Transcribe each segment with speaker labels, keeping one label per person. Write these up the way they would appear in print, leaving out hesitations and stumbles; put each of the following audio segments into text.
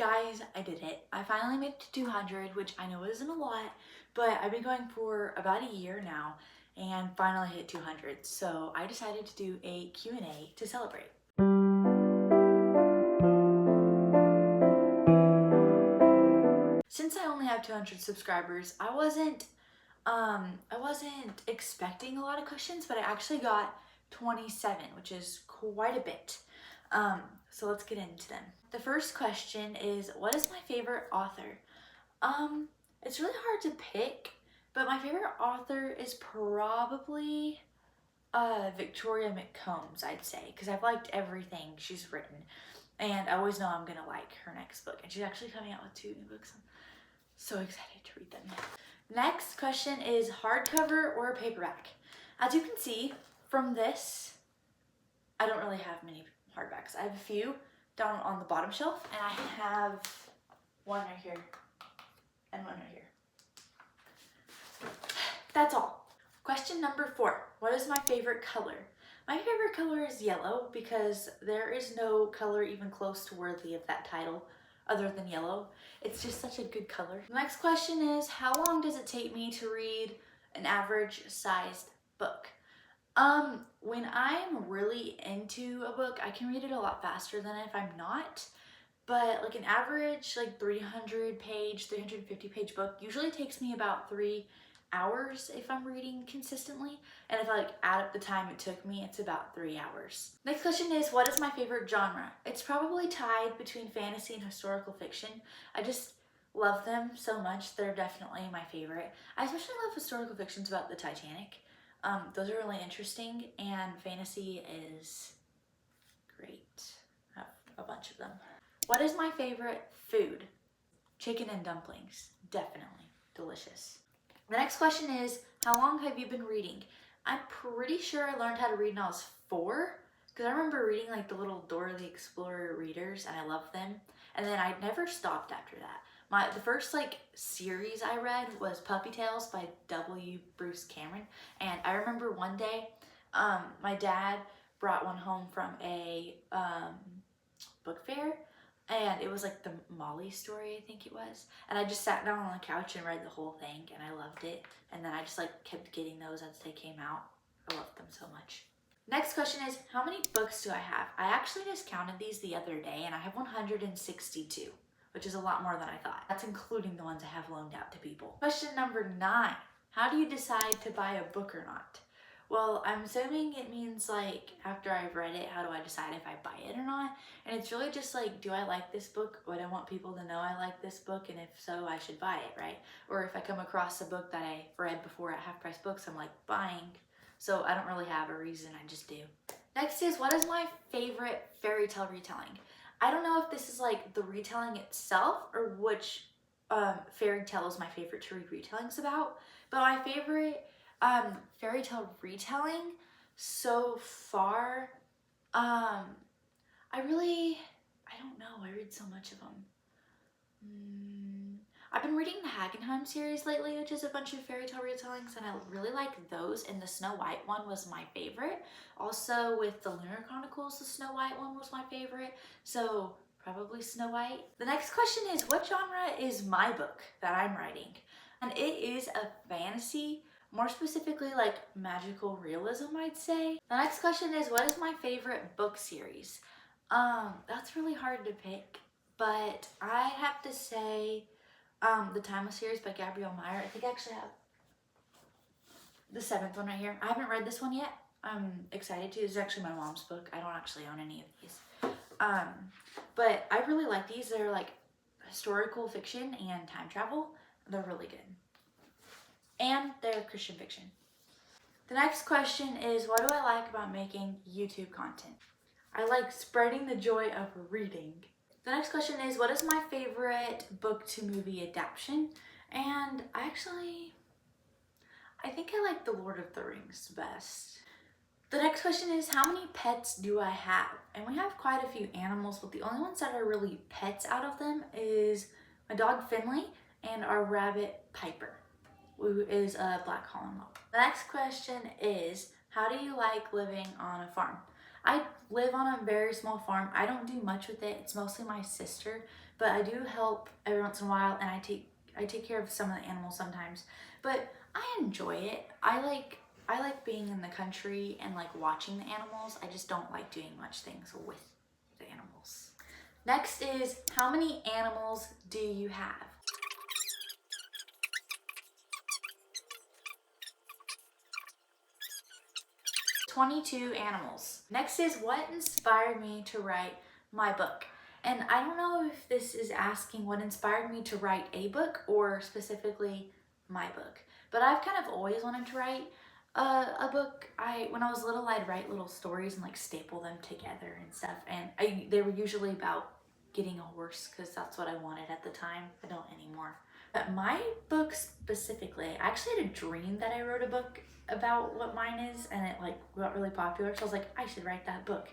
Speaker 1: Guys, I did it. I finally made it to 200, which I know isn't a lot, but I've been going for about a year now and finally hit 200. So I decided to do a Q&A to celebrate. Since I only have 200 subscribers, I wasn't expecting a lot of questions, but I actually got 27, which is quite a bit. So let's get into them. The first question is, what is my favorite author? It's really hard to pick, but my favorite author is probably Victoria McCombs, I'd say, because I've liked everything she's written, and I always know I'm gonna like her next book, and she's actually coming out with 2 new books. I'm so excited to read them. Next question is hardcover or paperback? As you can see from this, I don't really have many hardbacks. I have a few down on the bottom shelf, and I have one right here and one right here. That's all. Question number 4. What is my favorite color? My favorite color is yellow because there is no color even close to worthy of that title other than yellow. It's just such a good color. The next question is, how long does it take me to read an average sized book? When I'm really into a book, I can read it a lot faster than if I'm not. But like an average 300 page, 350 page book usually takes me about 3 hours if I'm reading consistently. And if I add up the time it took me, it's about 3 hours. Next question is, what is my favorite genre? It's probably tied between fantasy and historical fiction. I just love them so much. They're definitely my favorite. I especially love historical fictions about the Titanic. Those are really interesting, and fantasy is great. I have a bunch of them. What is my favorite food? Chicken and dumplings. Definitely delicious. The next question is, how long have you been reading? I'm pretty sure I learned how to read when I was 4, because I remember reading the little Dora the Explorer readers, and I loved them. And then I never stopped after that. The first series I read was Puppy Tales by W. Bruce Cameron, and I remember one day my dad brought one home from a book fair, and it was the Molly story, I think it was, and I just sat down on the couch and read the whole thing, and I loved it. And then I just kept getting those as they came out. I loved them so much. Next question is, how many books do I have? I actually just counted these the other day, and I have 162, which is a lot more than I thought. That's including the ones I have loaned out to people. Question number 9, how do you decide to buy a book or not? Well, I'm assuming it means after I've read it, how do I decide if I buy it or not? And it's really just do I like this book? Would I want people to know I like this book? And if so, I should buy it, right? Or if I come across a book that I read before at Half Price Books, I'm buying. So I don't really have a reason, I just do. Next is, what is my favorite fairy tale retelling? I don't know if this is the retelling itself or which fairy tale is my favorite to read retellings about, but my favorite fairy tale retelling so far, I don't know, I read so much of them. I've been reading the Hagenheim series lately, which is a bunch of fairy tale retellings, and I really like those, and the Snow White one was my favorite. Also with the Lunar Chronicles, the Snow White one was my favorite, so probably Snow White. The next question is, what genre is my book that I'm writing? And it is a fantasy, more specifically magical realism, I'd say. The next question is, what is my favorite book series? That's really hard to pick, but I have to say the Timeless series by Gabrielle Meyer. I think I actually have the 7th one right here. I haven't read this one yet. I'm excited to. This is actually my mom's book. I don't actually own any of these. But I really like these. They're historical fiction and time travel. They're really good. And they're Christian fiction. The next question is, what do I like about making YouTube content? I like spreading the joy of reading. The next question is, what is my favorite book to movie adaptation? And I think I like The Lord of the Rings best. The next question is, how many pets do I have? And we have quite a few animals, but the only ones that are really pets out of them is my dog Finley and our rabbit Piper, who is a Black Holland Lop. The next question is, how do you like living on a farm? I live on a very small farm. I don't do much with it. It's mostly my sister, but I do help every once in a while, and I take care of some of the animals sometimes. But I enjoy it. I like being in the country and like watching the animals. I just don't like doing much things with the animals. Next is, how many animals do you have? 22 animals. Next is, what inspired me to write my book? And I don't know if this is asking what inspired me to write a book or specifically my book, but I've kind of always wanted to write a book. When I was little, I'd write little stories and like staple them together and stuff, and they were usually about getting a horse because that's what I wanted at the time. I don't anymore. But my book specifically, I actually had a dream that I wrote a book about what mine is, and it like got really popular, so I was like, I should write that book.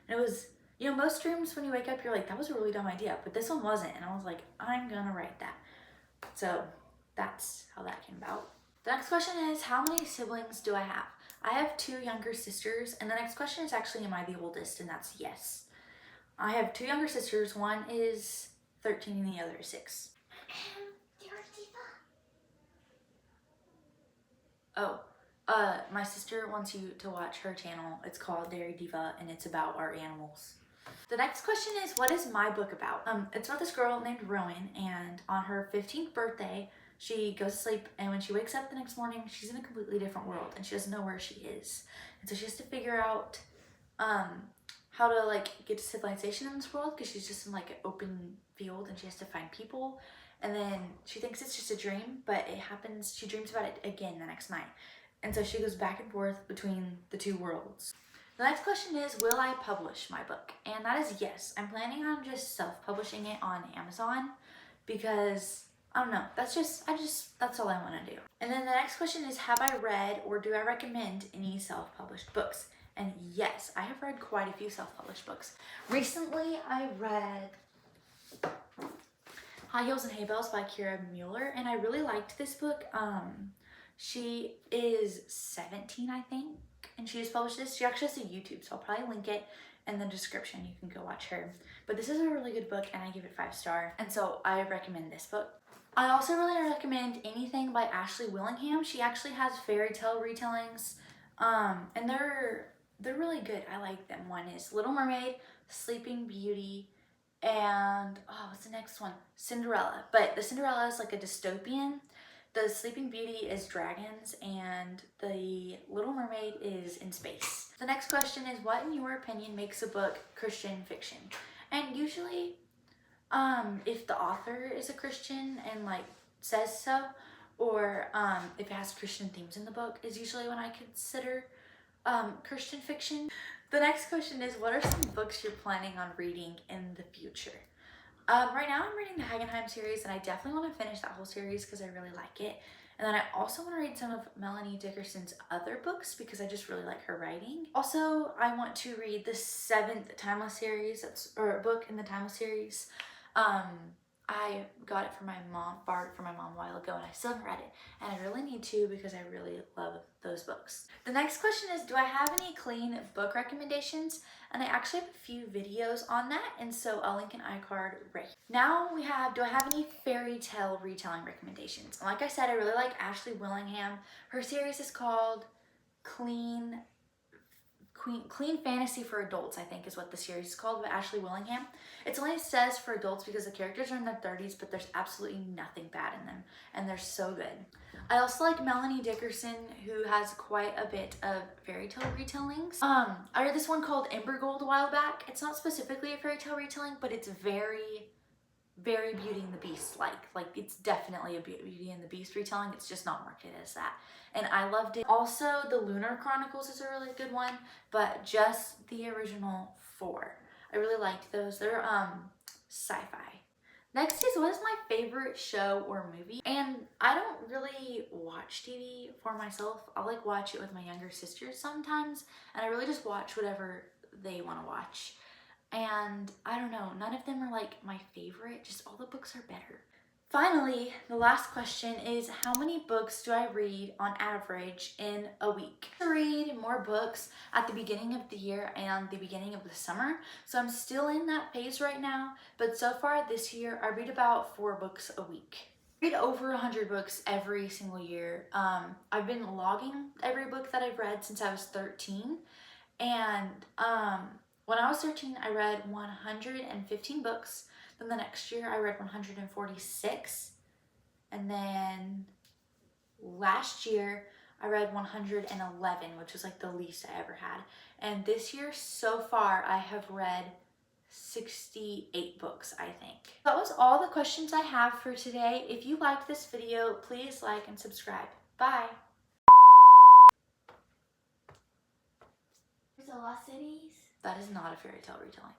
Speaker 1: And it was, you know, most dreams when you wake up you're like, that was a really dumb idea, but this one wasn't, and I was like, I'm gonna write that. So that's how that came about. The next question is, how many siblings do I have? I have 2 younger sisters, and the next question is actually, am I the oldest? And that's yes. I have 2 younger sisters. One is 13 and the other is 6. Oh, my sister wants you to watch her channel. It's called Diva, and it's about our animals. The next question is, what is my book about? It's about this girl named Rowan, and on her 15th birthday, she goes to sleep, and when she wakes up the next morning, she's in a completely different world, and she doesn't know where she is. And so she has to figure out how to like get to civilization in this world, because she's just in like an open field, and she has to find people. And then she thinks it's just a dream, but it happens, she dreams about it again the next night. And so she goes back and forth between the 2 worlds. The next question is, will I publish my book? And that is yes. I'm planning on just self-publishing it on Amazon, because I don't know, that's all I want to do. And then the next question is, have I read or do I recommend any self-published books? And yes, I have read quite a few self-published books. Recently, I read High Heels and Hay Bales by Kira Mueller, and I really liked this book. She is 17, I think, and she just published this. She actually has a YouTube, so I'll probably link it in the description. You can go watch her. But this is a really good book, and I give it 5 stars, and so I recommend this book. I also really recommend anything by Ashley Willingham. She actually has fairy tale retellings, and they're really good. I like them. One is Little Mermaid, Sleeping Beauty, and what's the next one? Cinderella. But the Cinderella is like a dystopian. The Sleeping Beauty is dragons, and the Little Mermaid is in space. The next question is, what in your opinion makes a book Christian fiction? And usually, if the author is a Christian and like says so, or if it has Christian themes in the book, is usually when I consider Christian fiction. The next question is, what are some books you're planning on reading in the future? Right now I'm reading the Hagenheim series, and I definitely want to finish that whole series because I really like it. And then I also want to read some of Melanie Dickerson's other books because I just really like her writing. Also, I want to read the 7th Timeless series, or book in the Timeless series. I got it from my mom, borrowed it from my mom a while ago, and I still haven't read it. And I really need to because I really love those books. The next question is, do I have any clean book recommendations? And I actually have a few videos on that, and so I'll link an iCard right here. Now we have, do I have any fairy tale retelling recommendations? And like I said, I really like Ashley Willingham. Her series is called Clean Fantasy for Adults, I think is what the series is called, by Ashley Willingham. It only says for adults because the characters are in their 30s, but there's absolutely nothing bad in them, and they're so good. I also like Melanie Dickerson, who has quite a bit of fairy tale retellings. I read this one called Ember Gold a while back. It's not specifically a fairy tale retelling, but it's very Beauty and the Beast like it's definitely a Beauty and the Beast retelling. It's just not marketed as that, and I loved it. Also, the Lunar Chronicles is a really good one, but just the original 4. I really liked those. They're sci-fi. Next is, what is my favorite show or movie? And I don't really watch TV for myself. I'll like watch it with my younger sisters sometimes, and I really just watch whatever they want to watch. And I don't know, none of them are like my favorite, just all the books are better. Finally, the last question is, how many books do I read on average in a week? I read more books at the beginning of the year and the beginning of the summer, so I'm still in that phase right now, but so far this year I read about 4 books a week. I read over 100 books every single year. I've been logging every book that I've read since I was 13, and when I was 13 I read 115 books. Then the next year I read 146, and then last year I read 111, which was like the least I ever had. And this year so far I have read 68 books, I think. That was all the questions I have for today. If you liked this video, please like and subscribe. Bye!
Speaker 2: There's a Lost Cities.
Speaker 1: That is not a fairy tale retelling.